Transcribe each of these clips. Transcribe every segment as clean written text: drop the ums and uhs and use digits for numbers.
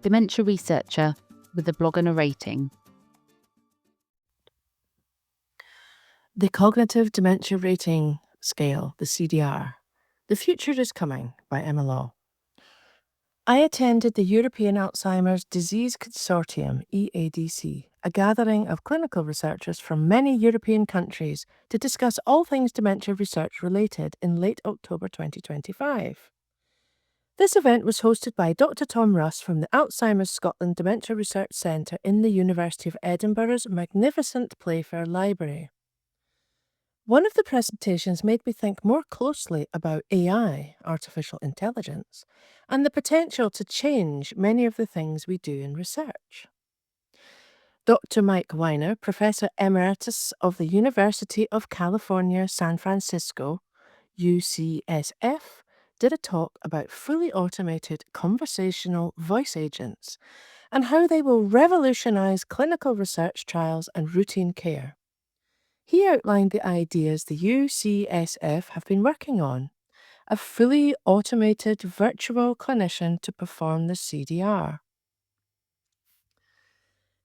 dementia researcher with a blog and a rating. The Cognitive Dementia Rating Scale, the CDR. The Future is Coming by Emma Law. I attended the European Alzheimer Disease Consortium, EADC, a gathering of clinical researchers from many European countries to discuss all things dementia research related in late October 2025. This event was hosted by Dr. Tom Russ from the Alzheimer's Scotland Dementia Research Centre in the University of Edinburgh's magnificent Playfair Library. One of the presentations made me think more closely about AI, artificial intelligence, and the potential to change many of the things we do in research. Dr. Mike Weiner, Professor Emeritus of the University of California, San Francisco, UCSF, did a talk about fully automated conversational voice agents and how they will revolutionize clinical research trials and routine care. He outlined the ideas the UCSF have been working on: a fully automated virtual clinician to perform the CDR.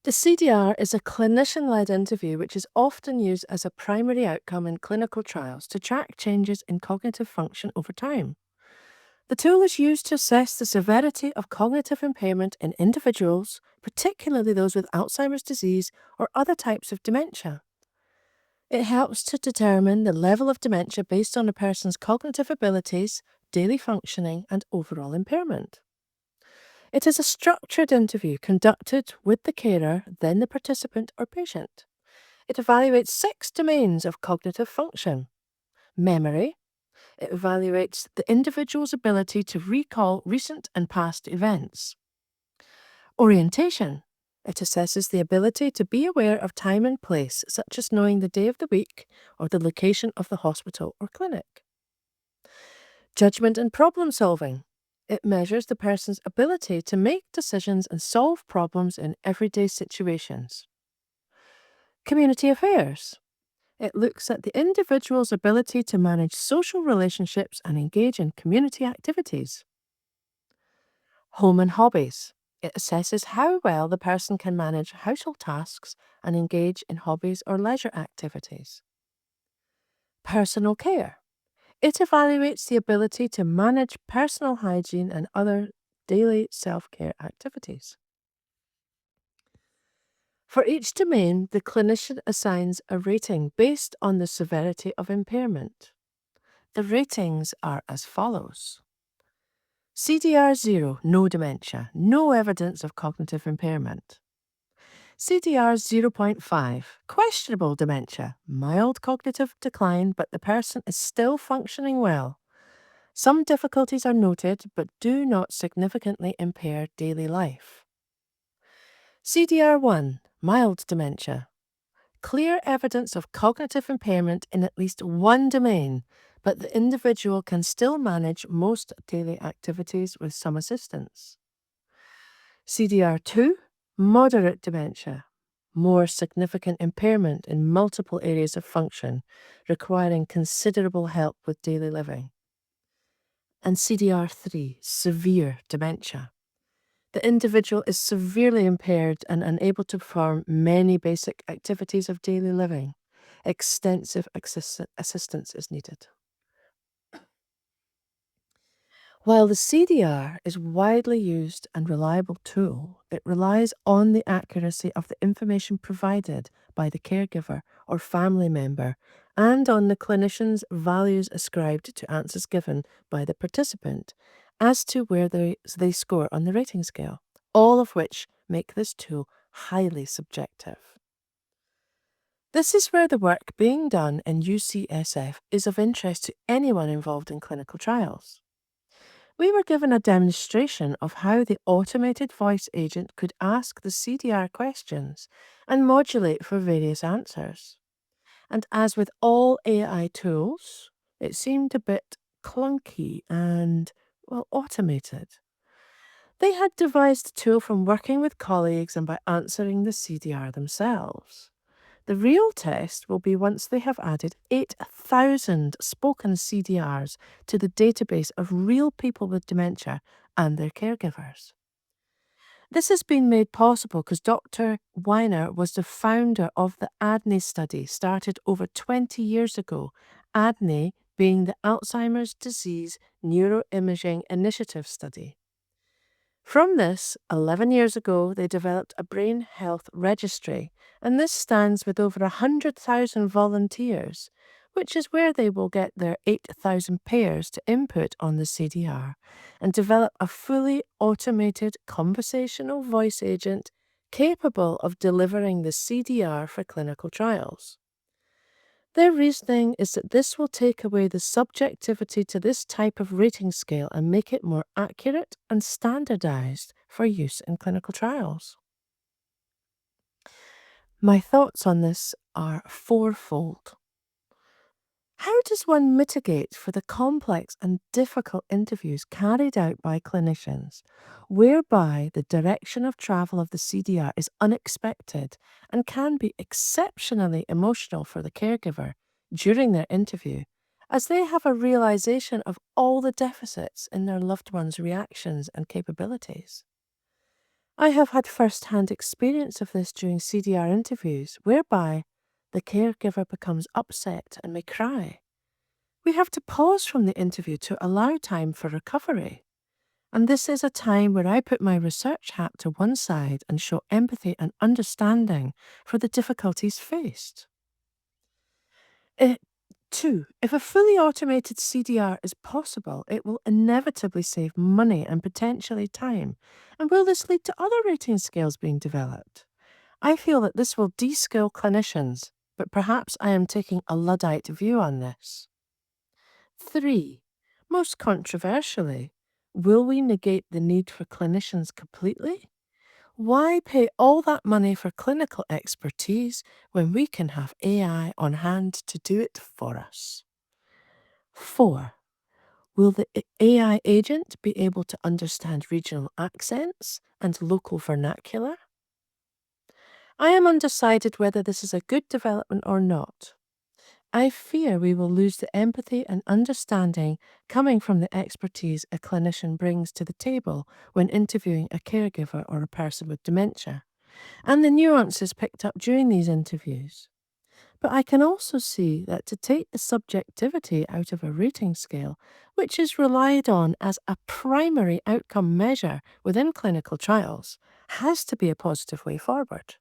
The CDR is a clinician-led interview which is often used as a primary outcome in clinical trials to track changes in cognitive function over time. The tool is used to assess the severity of cognitive impairment in individuals, particularly those with Alzheimer's disease or other types of dementia. It helps to determine the level of dementia based on a person's cognitive abilities, daily functioning, and overall impairment. It is a structured interview conducted with the carer, then the participant or patient. It evaluates 6 domains of cognitive function: memory. It evaluates the individual's ability to recall recent and past events. Orientation. It assesses the ability to be aware of time and place, such as knowing the day of the week or the location of the hospital or clinic. Judgment and problem solving. It measures the person's ability to make decisions and solve problems in everyday situations. Community affairs. It looks at the individual's ability to manage social relationships and engage in community activities. Home and hobbies. It assesses how well the person can manage household tasks and engage in hobbies or leisure activities. Personal care. It evaluates the ability to manage personal hygiene and other daily self-care activities. For each domain, the clinician assigns a rating based on the severity of impairment. The ratings are as follows. CDR 0, no dementia, no evidence of cognitive impairment. CDR 0.5, questionable dementia, mild cognitive decline, but the person is still functioning well. Some difficulties are noted, but do not significantly impair daily life. CDR 1, mild dementia, clear evidence of cognitive impairment in at least one domain, but the individual can still manage most daily activities with some assistance. CDR 2, moderate dementia, more significant impairment in multiple areas of function, requiring considerable help with daily living. And CDR 3, severe dementia. The individual is severely impaired and unable to perform many basic activities of daily living. Extensive assistance is needed. While the CDR is a widely used and reliable tool, it relies on the accuracy of the information provided by the caregiver or family member and on the clinician's values ascribed to answers given by the participant as to where they score on the rating scale, all of which make this tool highly subjective. This is where the work being done in UCSF is of interest to anyone involved in clinical trials. We were given a demonstration of how the automated voice agent could ask the CDR questions and modulate for various answers. And as with all AI tools, it seemed a bit clunky and, automated. They had devised the tool from working with colleagues and by answering the CDR themselves. The real test will be once they have added 8,000 spoken CDRs to the database of real people with dementia and their caregivers. This has been made possible because Dr. Weiner was the founder of the ADNI study, started over 20 years ago, ADNI being the Alzheimer's Disease Neuroimaging Initiative study. From this, 11 years ago, they developed a brain health registry, and this stands with over 100,000 volunteers, which is where they will get their 8,000 pairs to input on the CDR and develop a fully automated conversational voice agent capable of delivering the CDR for clinical trials. Their reasoning is that this will take away the subjectivity to this type of rating scale and make it more accurate and standardized for use in clinical trials. My thoughts on this are fourfold. How does one mitigate for the complex and difficult interviews carried out by clinicians, whereby the direction of travel of the CDR is unexpected and can be exceptionally emotional for the caregiver during their interview, as they have a realization of all the deficits in their loved one's reactions and capabilities? I have had first-hand experience of this during CDR interviews, whereby the caregiver becomes upset and may cry. We have to pause from the interview to allow time for recovery. And this is a time where I put my research hat to one side and show empathy and understanding for the difficulties faced. 2. If a fully automated CDR is possible, it will inevitably save money and potentially time. And will this lead to other rating scales being developed? I feel that this will de-skill clinicians, but perhaps I am taking a Luddite view on this. 3. Most controversially, will we negate the need for clinicians completely? Why pay all that money for clinical expertise when we can have AI on hand to do it for us? 4. Will the AI agent be able to understand regional accents and local vernacular? I am undecided whether this is a good development or not. I fear we will lose the empathy and understanding coming from the expertise a clinician brings to the table when interviewing a caregiver or a person with dementia, and the nuances picked up during these interviews. But I can also see that to take the subjectivity out of a rating scale, which is relied on as a primary outcome measure within clinical trials, has to be a positive way forward.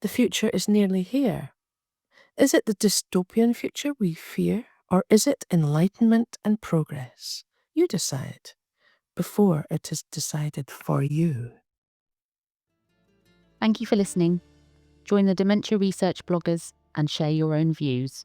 The future is nearly here. Is it the dystopian future we fear, or is it enlightenment and progress? You decide, before it is decided for you. Thank you for listening. Join the dementia research bloggers and share your own views.